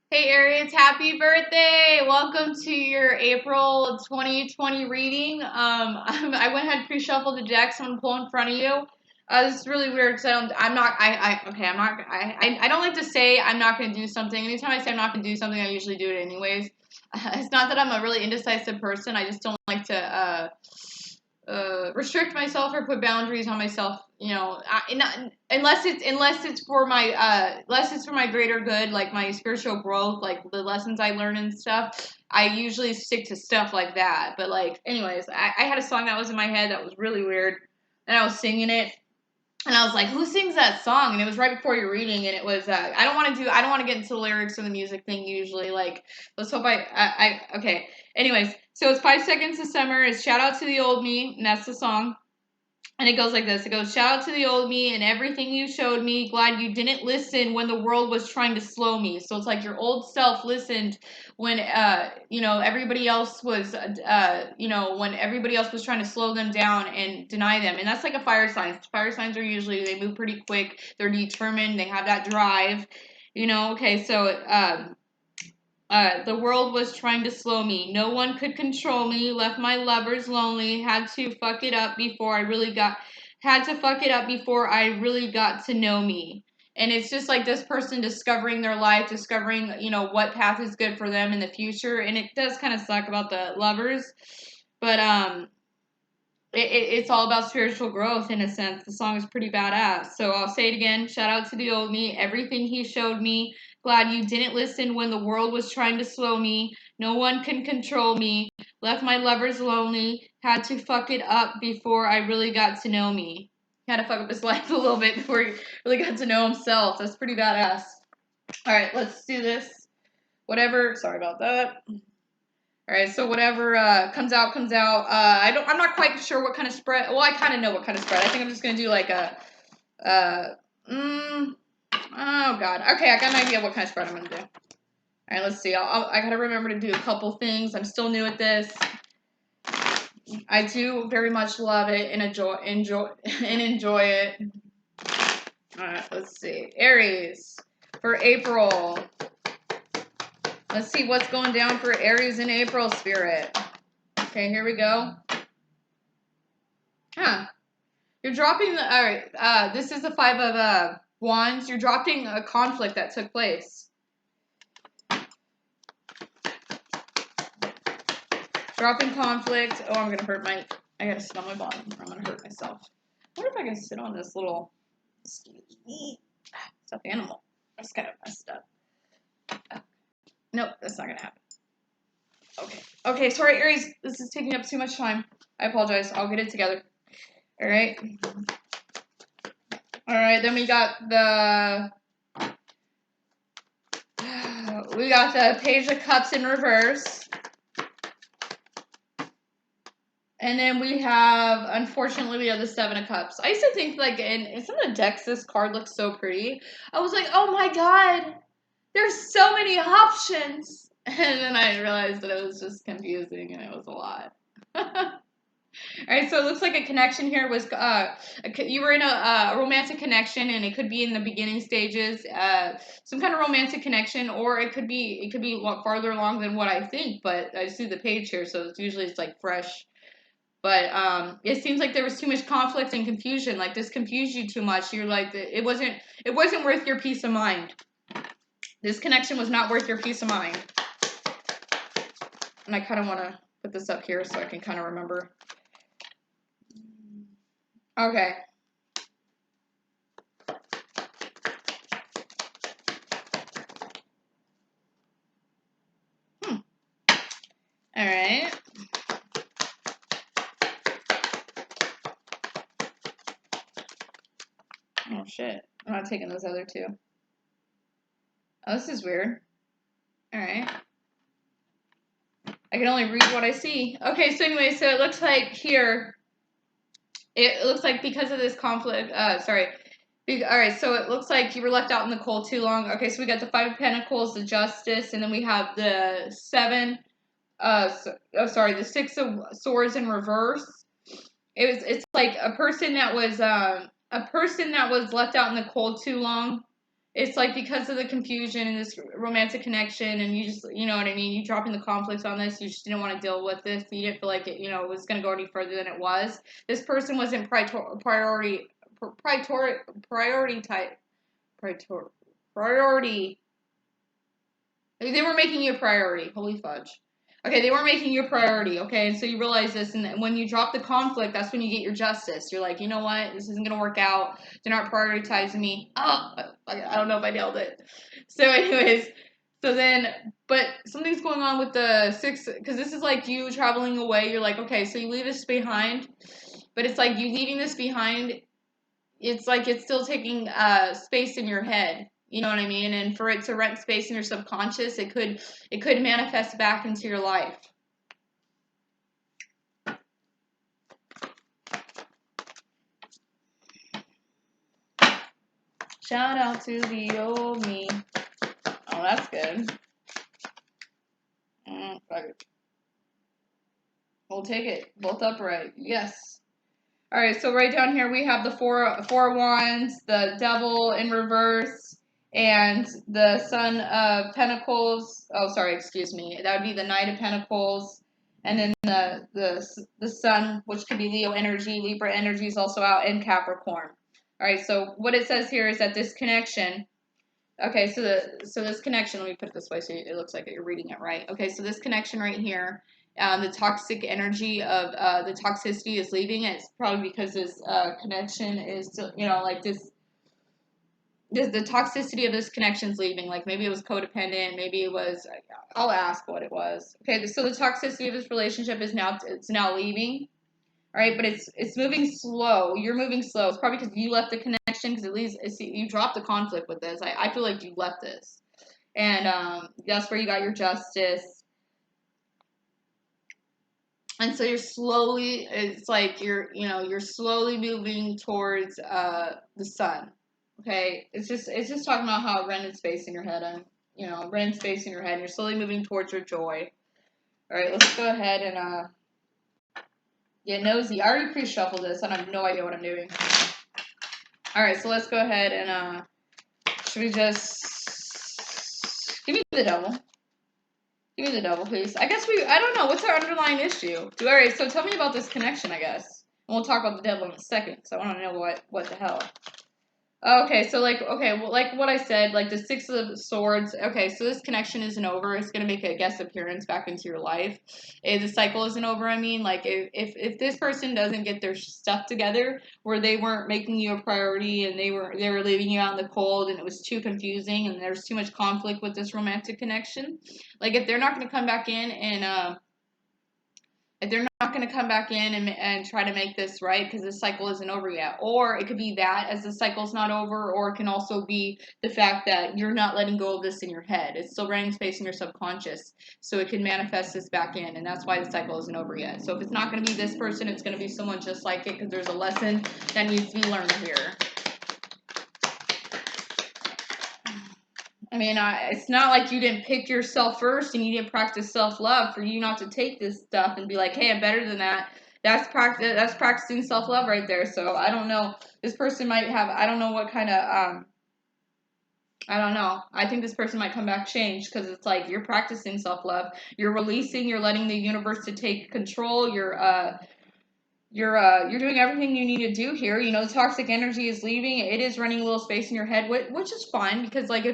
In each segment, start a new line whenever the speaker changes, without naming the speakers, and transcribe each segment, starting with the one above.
Hey Aries, happy birthday! Welcome to your April 2020 reading. I went ahead and pre-shuffled the decks. I'm gonna pull in front of you. This is really weird because I'm not, okay, I'm not, I don't like to say I'm not gonna do something. Anytime I say I'm not gonna do something, I usually do it anyways. It's not that I'm a really indecisive person. I just don't like to, restrict myself or put boundaries on myself. Unless it's for my unless it's for my greater good, like my spiritual growth, like the lessons I learn and stuff. I usually stick to stuff like that. But like, anyways, I had a song that was in my head that was really weird, and I was singing it. And I was like, "Who sings that song?" And it was right before your reading, and it was. I don't want to get into the lyrics or the music thing usually. Like, let's hope okay. Anyways, so it's 5 seconds of summer. It's shout out to the old me, and that's the song. And it goes like this. It goes, shout out to the old me and everything you showed me. Glad you didn't listen when the world was trying to slow me. So it's like your old self listened when, everybody else was, when everybody else was trying to slow them down and deny them. And that's like a fire sign. Fire signs are usually, they move pretty quick. They're determined. They have that drive. Okay, so, the world was trying to slow me. No one could control me. Left my lovers lonely. Had to fuck it up before I really got to know me. And it's just like this person discovering their life, discovering, what path is good for them in the future. And it does kind of suck about the lovers, but it's all about spiritual growth in a sense. The song is pretty badass. So I'll say it again. Shout out to the old me. Everything he showed me. Glad you didn't listen when the world was trying to slow me. No one can control me. Left my lovers lonely. Had to fuck it up before I really got to know me. Had to fuck up his life a little bit before he really got to know himself. That's pretty badass. All right, let's do this. Whatever. Sorry about that. All right, so whatever comes out, comes out. I'm not quite sure what kind of spread. Well, I kind of know what kind of spread. I think I'm just gonna do like a, oh god. Okay, I got an idea what kind of spread I'm gonna do. All right, let's see. I gotta remember to do a couple things. I'm still new at this. I do very much love it and enjoy it. All right, let's see. Aries for April. Let's see what's going down for Aries in April, Spirit. Okay, here we go. Huh. You're dropping the. All right. This is the 5 of Wands. You're dropping a conflict that took place. Dropping conflict. Oh, I'm gonna hurt my. I gotta sit on my bottom. I'm gonna hurt myself. I wonder if I can sit on this little stuffed animal. That's kind of messed up. Nope, that's not gonna happen. Okay. Okay. Sorry, Aries. This is taking up too much time. I apologize. I'll get it together. All right. All right. Then we got the. We got the Page of Cups in reverse. And then we have, unfortunately, we have the Seven of Cups. I used to think, like, in some of the decks, this card looks so pretty. I was like, oh my god, there's so many options. And then I realized that it was just confusing and it was a lot. Alright, so it looks like a connection here was, you were in a romantic connection, and it could be in the beginning stages, some kind of romantic connection, or it could be a lot farther along than what I think, but I see the page here, so it's like fresh. But it seems like there was too much conflict and confusion. Like, this confused you too much. You're like, it wasn't worth your peace of mind. This connection was not worth your peace of mind. And I kind of want to put this up here so I can kind of remember. Okay. All right. Oh, shit. I'm not taking those other two. Oh, this is weird. All right. I can only read what I see. Okay, so anyway, so it looks like here, it looks like because of this conflict, alright, so it looks like you were left out in the cold too long. Okay, so we got the Five of Pentacles, the Justice, and then we have the the Six of Swords in reverse. It's like a person that was left out in the cold too long. it's like because of the confusion and this romantic connection, and you just, you know what I mean, you dropping the conflict on this, you just didn't want to deal with this, you didn't feel like it, you know, was going to go any further than it was. This person wasn't priority type, priority. They were making you a priority. Holy fudge. Okay, they weren't making you a priority, okay? And so you realize this, and when you drop the conflict, that's when you get your justice. You're like, you know what? This isn't going to work out. They're not prioritizing me. Oh, I don't know if I nailed it. So, anyways, so then, but something's going on with the 6, because this is like you traveling away. You're like, okay, so you leave this behind, but it's like you leaving this behind, it's like it's still taking space in your head. You know what I mean? And for it to rent space in your subconscious, it could manifest back into your life. Shout out to the old me. Oh, that's good. We'll take it. Both upright. Yes. All right, so right down here we have the four wands, the devil in reverse, and the Son of Pentacles. Oh, sorry, excuse me. That would be the Knight of Pentacles, and then the Sun, which could be Leo energy. Libra energy is also out in Capricorn. All right, so what it says here is that this connection. Okay, so this connection. Let me put it this way so it looks like you're reading it right. Okay, so this connection right here. The toxic energy of the toxicity is leaving. It's probably because this connection is, you know, like this, the toxicity of this connection is leaving. Like maybe it was codependent, maybe it was. I'll ask what it was. Okay, so the toxicity of this relationship is now leaving. All right, but it's moving slow. You're moving slow. It's probably because you left the connection. Because at least you dropped the conflict with this. I feel like you left this, and that's where you got your justice. And so you're slowly, it's like you're slowly moving towards the sun. Okay, it's just talking about how it rented space in your head, and rented space in your head, and you're slowly moving towards your joy. All right, let's go ahead and get nosy. I already pre-shuffled this. I have no idea what I'm doing. All right, so let's go ahead and should we just give me the devil? Give me the devil, please. I don't know. What's our underlying issue? All right, so tell me about this connection, I guess. And we'll talk about the devil in a second, because I want to know what the hell. Okay, so like what I said, like the 6 of Swords. Okay, so this connection isn't over. It's gonna make a guest appearance back into your life. The cycle isn't over. I mean, like if this person doesn't get their stuff together, where they weren't making you a priority and they were leaving you out in the cold, and it was too confusing, and there's too much conflict with this romantic connection. Like if they're not gonna come back in and if they're not going to come back in and try to make this right because the cycle isn't over yet. Or it could be that as the cycle's not over, or it can also be the fact that you're not letting go of this in your head. It's still renting space in your subconscious. So it can manifest this back in, and that's why the cycle isn't over yet. So if it's not going to be this person, it's going to be someone just like it because there's a lesson that needs to be learned here. I mean, it's not like you didn't pick yourself first and you didn't practice self-love for you not to take this stuff and be like, hey, I'm better than that. That's practicing self-love right there. So I don't know. This person might have, I don't know what kind of, I don't know. I think this person might come back changed because it's like you're practicing self-love. You're releasing, you're letting the universe to take control. You're doing everything you need to do here. You know, the toxic energy is leaving. It is running a little space in your head, which is fine because like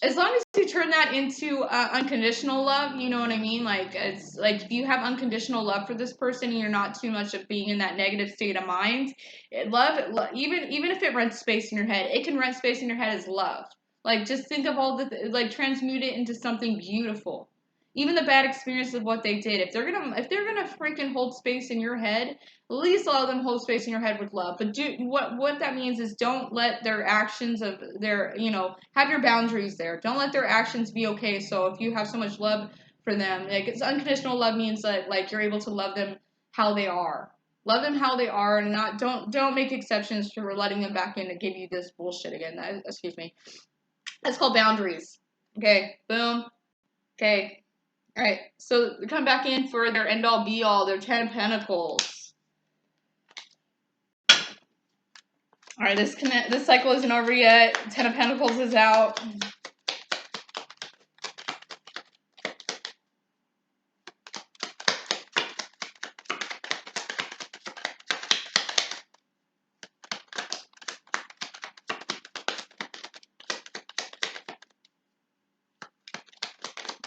as long as you turn that into unconditional love, you know what I mean? Like it's like if you have unconditional love for this person and you're not too much of being in that negative state of mind, even if it rents space in your head, it can rent space in your head as love. Like just think of all like transmute it into something beautiful. Even the bad experience of what they did, if they're gonna freaking hold space in your head, at least allow them hold space in your head with love. But what that means is don't let their actions of their have your boundaries there. Don't let their actions be okay. So if you have so much love for them, like it's unconditional love means that like you're able to love them how they are. Love them how they are, and don't make exceptions for letting them back in to give you this bullshit again. Excuse me. That's called boundaries. Okay, boom. Okay. All right, so we come back in for their end-all, be-all, their 10 of Pentacles. All right, this cycle isn't over yet. Ten of Pentacles is out.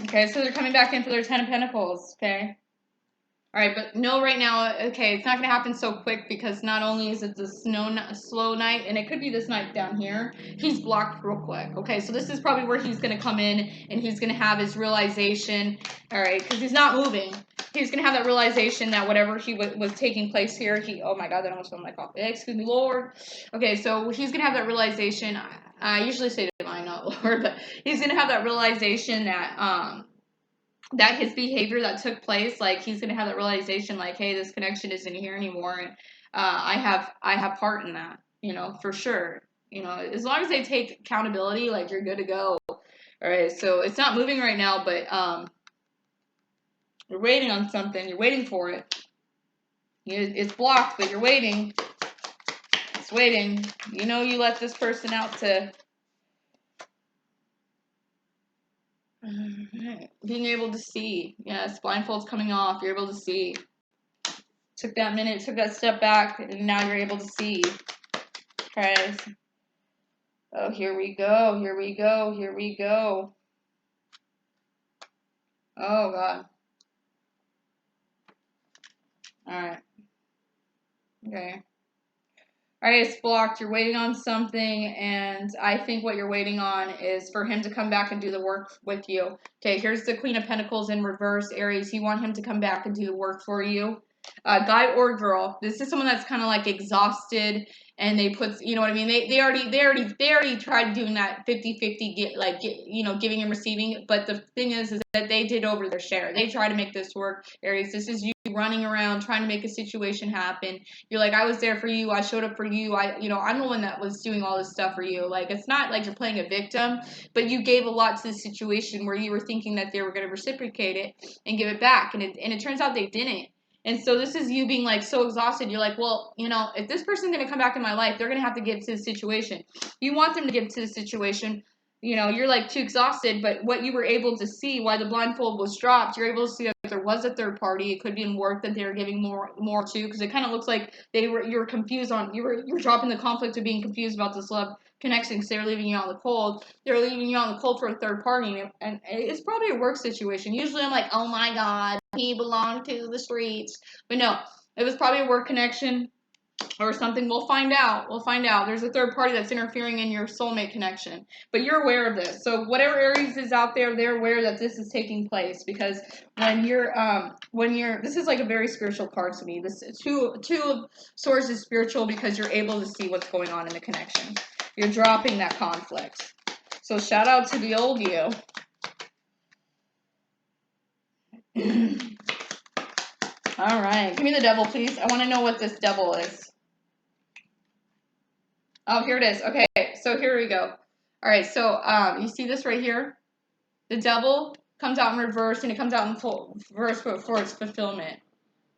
Okay, so they're coming back in for their Ten of Pentacles, okay? All right, but know right now, okay, it's not going to happen so quick because not only is it the slow night, and it could be this night down here, he's blocked real quick. Okay, so this is probably where he's going to come in and he's going to have his realization, all right, because he's not moving. He's going to have that realization that whatever was taking place here, oh my God, that almost fell my coffee. Excuse me, Lord. Okay, so he's going to have that realization. I usually say divine, not Lord, but he's going to have that realization that his behavior that took place, like he's gonna have that realization, like, hey, this connection isn't here anymore, and I have part in that, for sure. As long as they take accountability, like you're good to go. All right, so it's not moving right now, but you're waiting on something. You're waiting for it. It's blocked, but you're waiting. It's waiting. You let this person out to. Being able to see. Yes, blindfold's coming off. You're able to see. Took that minute, took that step back, and now you're able to see. Okay. Oh, here we go. Here we go. Here we go. Oh, God. All right. Okay. All right, it's blocked. You're waiting on something, and I think what you're waiting on is for him to come back and do the work with you. Okay, here's the Queen of Pentacles in reverse, Aries. You want him to come back and do the work for you. Guy or girl. This is someone that's kind of like exhausted, and they put, you know what I mean? They already tried doing that 50-50, giving and receiving. But the thing is that they did over their share. They try to make this work, Aries. This is you running around trying to make a situation happen. You're like, I was there for you. I showed up for you. I'm the one that was doing all this stuff for you. Like, it's not like you're playing a victim, but you gave a lot to the situation where you were thinking that they were going to reciprocate it and give it back, and it turns out they didn't. And so this is you being like so exhausted. You're like, well, if this person's going to come back in my life, they're going to have to give to the situation. You want them to give to the situation. You're like too exhausted, but what you were able to see, why the blindfold was dropped, you're able to see that there was a third party. It could be in work that they were giving more to, because it kind of looks like you were confused on, you're dropping the conflict of being confused about this love connection, because they're leaving you out in the cold. They're leaving you out in the cold for a third party, and it's probably a work situation. Usually I'm like, oh my God, he belonged to the streets. But no, it was probably a work connection or something. We'll find out. There's a third party that's interfering in your soulmate connection, but you're aware of this. So whatever Aries is out there, they're aware that this is taking place, because when you're this is like a very spiritual card to me. This two of swords is spiritual because you're able to see what's going on in the connection. You're dropping that conflict. So shout out to the old you. All right, give me the devil, please. I want to know what this devil is. Oh, here it is. Okay, so here we go. All right, so you see this right here? The devil comes out in reverse, and it comes out in full reverse for its fulfillment.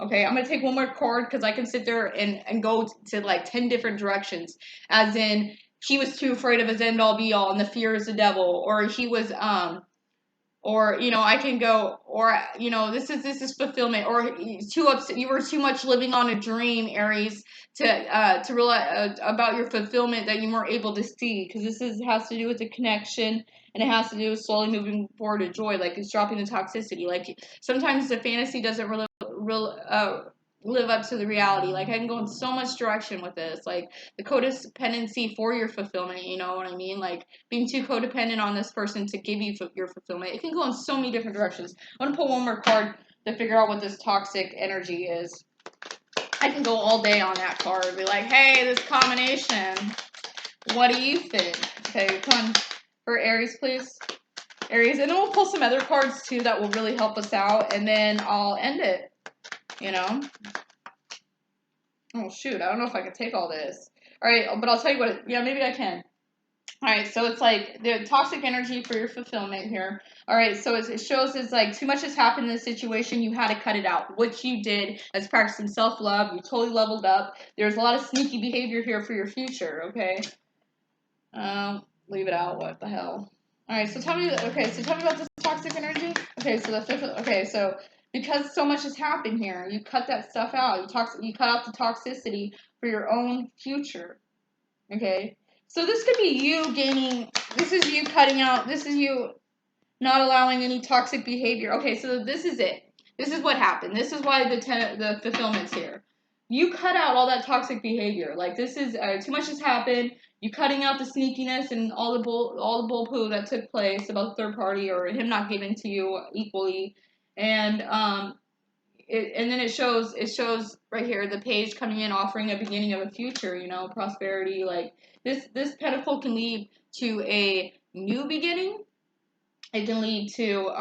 Okay, I'm going to take one more card because I can sit there and go to like 10 different directions. As in, he was too afraid of his end-all be-all, and the fear is the devil. Or he was, or I can go, or this is fulfillment, or too upset, you were too much living on a dream, Aries, to realize about your fulfillment that you weren't able to see, because has to do with the connection, and it has to do with slowly moving forward to joy. Like, it's dropping the toxicity. Like, sometimes the fantasy doesn't really live up to the reality. Like, I can go in so much direction with this, like the codependency for your fulfillment, you know what I mean? Like, being too codependent on this person to give you your fulfillment. It can go in so many different directions. I want to pull one more card to figure out what this toxic energy is. I can go all day on that card. Be like, hey, this combination, what do you think? Okay, come on. For Aries, please. Aries. And then we'll pull some other cards, too, that will really help us out. And then I'll end it. Oh, shoot. I don't know if I can take all this. All right, but I'll tell you what. Yeah, maybe I can. All right, so it's like the toxic energy for your fulfillment here. All right, so it shows it's like too much has happened in this situation. You had to cut it out, which you did as practicing self love. You totally leveled up. There's a lot of sneaky behavior here for your future. Okay, leave it out. What the hell? All right, so tell me. Okay, so tell me about this toxic energy. Okay, so the fifth. Okay, so because so much has happened here, you cut that stuff out. You cut out the toxicity for your own future. Okay. So this could be you gaining, this is you cutting out, this is you not allowing any toxic behavior. Okay, so this is it. This is what happened. This is why the fulfillment's here. You cut out all that toxic behavior. Like this is too much has happened. You cutting out the sneakiness and all the bull poo that took place about the third party or him not giving to you equally, and and then it shows right here the page coming in offering a beginning of a future, prosperity. Like this pentacle can lead to a new beginning. It can lead to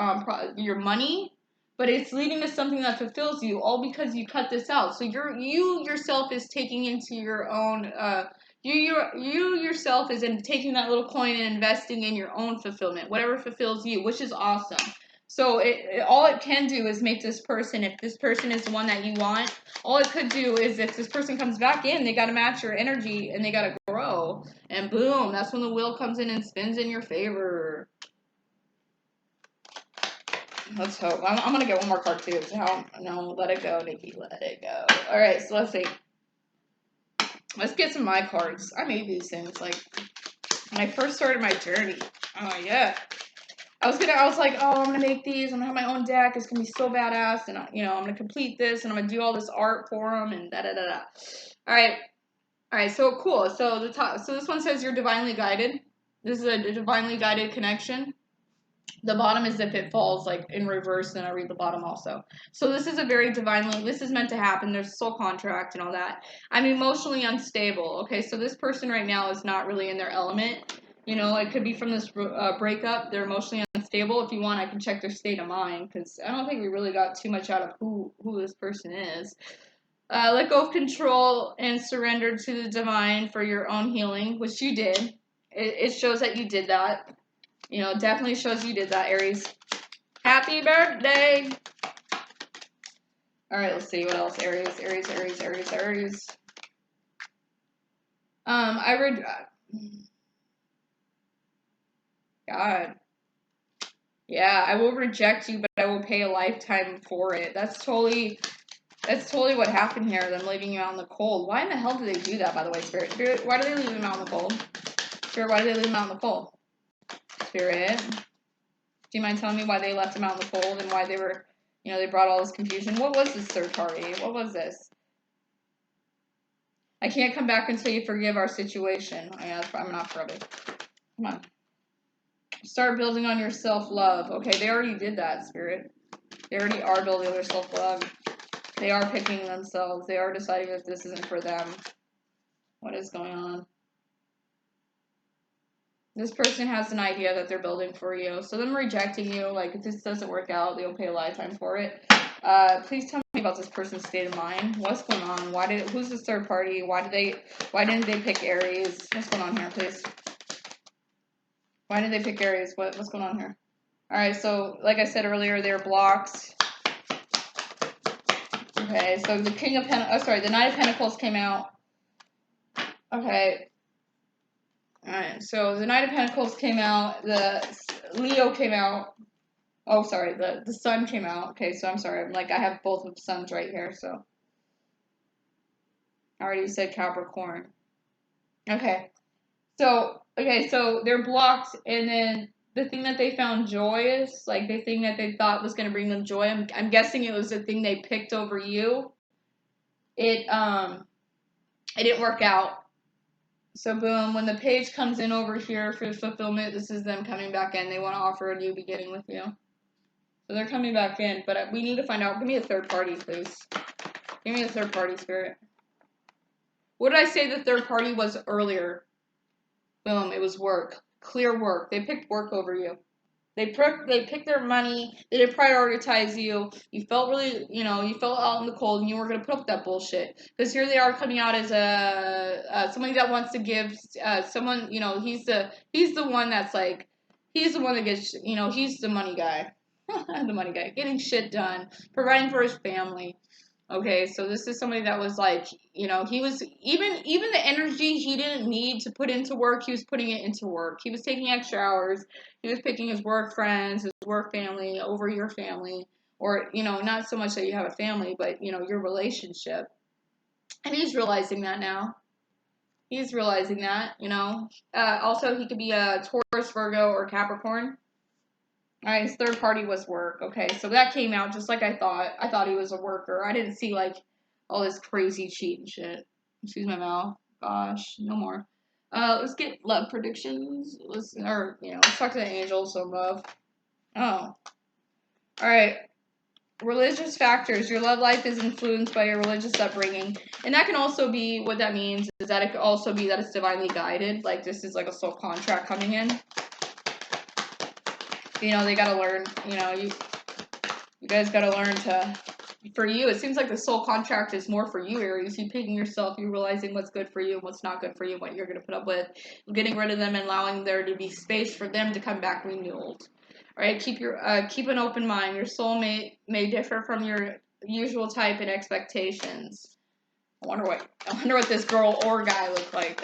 your money, but it's leading to something that fulfills you, all because you cut this out. So you yourself is taking into your own you yourself is in taking that little coin and investing in your own fulfillment, whatever fulfills you, which is awesome. So all it can do is make this person, if this person is the one that you want, all it could do is if this person comes back in, they got to match your energy and they got to grow. And boom, that's when the wheel comes in and spins in your favor. Let's hope. I'm going to get one more card too. No, let it go, Nikki. Let it go. All right, so let's see. Let's get some of my cards. I made these things like when I first started my journey. Oh, yeah. I was like, oh, I'm gonna make these. I'm gonna have my own deck. It's gonna be so badass, and I'm gonna complete this, and I'm gonna do all this art for them, and da da da da. All right. So cool. So So this one says you're divinely guided. This is a divinely guided connection. The bottom is if it falls like in reverse, then I read the bottom also. So this is a very divinely. This is meant to happen. There's soul contract and all that. I'm emotionally unstable. Okay, so this person right now is not really in their element. It could be from this breakup. They're emotionally unstable. If you want, I can check their state of mind because I don't think we really got too much out of who this person is. Let go of control and surrender to the divine for your own healing, which you did. It shows that you did that. Definitely shows you did that, Aries. Happy birthday! All right, let's see what else. Aries. I read. God. Yeah, I will reject you, but I will pay a lifetime for it. That's totally what happened here. Them leaving you out in the cold. Why in the hell do they do that, by the way, Spirit? Spirit, why do they leave him out in the cold? Spirit, why do they leave him out in the cold? Spirit, do you mind telling me why they left him out in the cold and why they were, they brought all this confusion? What was this third party? What was this? I can't come back until you forgive our situation. I'm not for it. Come on. Start building on your self-love. Okay, they already did that, Spirit. They already are building their self-love. They are picking themselves. They are deciding if this isn't for them. What is going on? This person has an idea that they're building for you. So them rejecting you, like if this doesn't work out, they'll pay a lifetime for it. Please tell me about this person's state of mind. What's going on? Who's this third party? Why didn't they pick Aries? What's going on here, please? Why did they pick Aries? What's going on here? Alright, so like I said earlier, they're blocked. Okay, so the the Knight of Pentacles came out. Okay. Alright, so the Knight of Pentacles came out, the Leo came out. Oh, sorry, the Sun came out. Okay, so I'm sorry. I have both of the suns right here, so. I already said Capricorn. Okay. So they're blocked, and then the thing that they found joyous, like the thing that they thought was going to bring them joy, I'm guessing it was the thing they picked over you. It didn't work out. So boom, when the page comes in over here for fulfillment, this is them coming back in. They want to offer a new beginning with you. So they're coming back in, but we need to find out. Give me a third party, please. Give me a third party, Spirit. What did I say the third party was earlier? Boom, it was work. Clear work. They picked work over you. They picked their money. They didn't prioritize you. You felt really, you felt out in the cold, and you weren't gonna put up with that bullshit. Because here they are coming out as somebody that wants to give someone, he's the one that's like, he's the one that gets, he's the money guy, the money guy, getting shit done, providing for his family. Okay, so this is somebody that was like, he was even the energy he didn't need to put into work, he was putting it into work. He was taking extra hours. He was picking his work friends, his work family over your family, or not so much that you have a family, but your relationship. And he's realizing that now. He's realizing that, Also, he could be a Taurus, Virgo, or Capricorn. All right, his third party was work. Okay, so that came out just like I thought. I thought he was a worker. I didn't see like all this crazy cheat and shit. Excuse my mouth. Gosh, no more. Let's get love predictions. Let's talk to the angels above. Oh, all right. Religious factors. Your love life is influenced by your religious upbringing, and that can also be what that means is that it could also be that it's divinely guided. Like this is like a soul contract coming in. They gotta learn. You guys gotta learn to. For you, it seems like the soul contract is more for you, Aries. You picking yourself, you realizing what's good for you and what's not good for you, what you're gonna put up with, getting rid of them, and allowing there to be space for them to come back renewed. All right, keep an open mind. Your soulmate may differ from your usual type and expectations. I wonder what this girl or guy look like.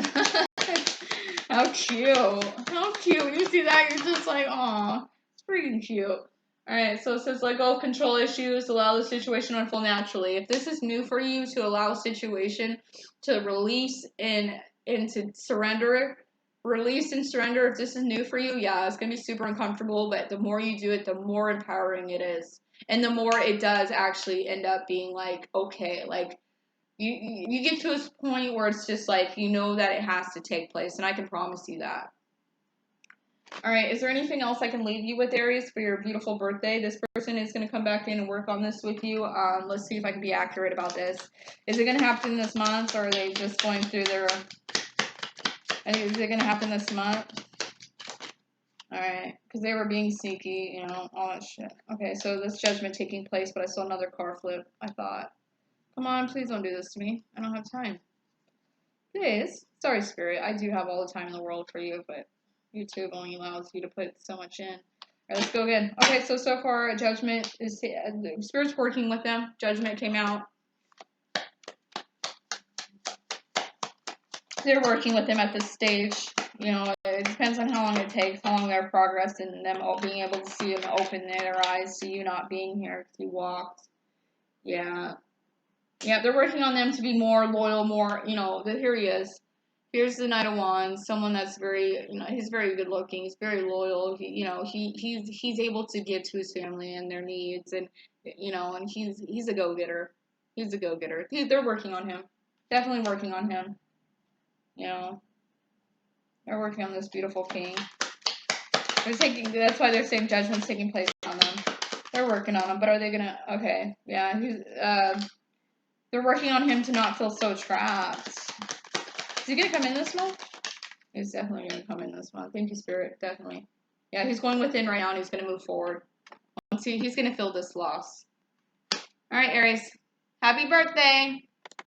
How cute! How cute! You see that? You're just like, aw, it's freaking cute. Alright, so it says let go of control issues, allow the situation to unfold naturally. If this is new for you, to allow a situation to release and to surrender, release and surrender, if this is new for you, yeah, it's going to be super uncomfortable, but the more you do it, the more empowering it is. And the more it does actually end up being like, okay, like, you get to a point where it's just like, that it has to take place, and I can promise you that. All right, is there anything else I can leave you with, Aries, for your beautiful birthday? This person is going to come back in and work on this with you. Let's see if I can be accurate about this. Is it going to happen this month, or are they just going through their... Is it going to happen this month? All right, because they were being sneaky, all that shit. Okay, so this judgment taking place, but I saw another car flip, I thought. Come on, please don't do this to me. I don't have time. Please. Sorry, Spirit. I do have all the time in the world for you, but YouTube only allows you to put so much in. All right, let's go again. Okay, so far, Judgment is... Spirit's working with them. Judgment came out. They're working with them at this stage. It depends on how long it takes, how long their progress, and them all being able to see them open their eyes to you not being here because you walked. Yeah. Yeah, they're working on them to be more loyal, more, here he is. Here's the Knight of Wands, someone that's very, he's very good looking, he's very loyal, he's able to give to his family and their needs, and, and he's a go-getter. He's a go-getter. They're working on him. Definitely working on him. They're working on this beautiful king. That's why they're saying judgment's taking place on them. They're working on him, but are they gonna, okay, yeah, they're working on him to not feel so trapped. Is he gonna come in this month? He's definitely gonna come in this month. Thank you, Spirit. Definitely. Yeah, he's going within right now and he's gonna move forward. See, he's gonna feel this loss. Alright, Aries. Happy birthday!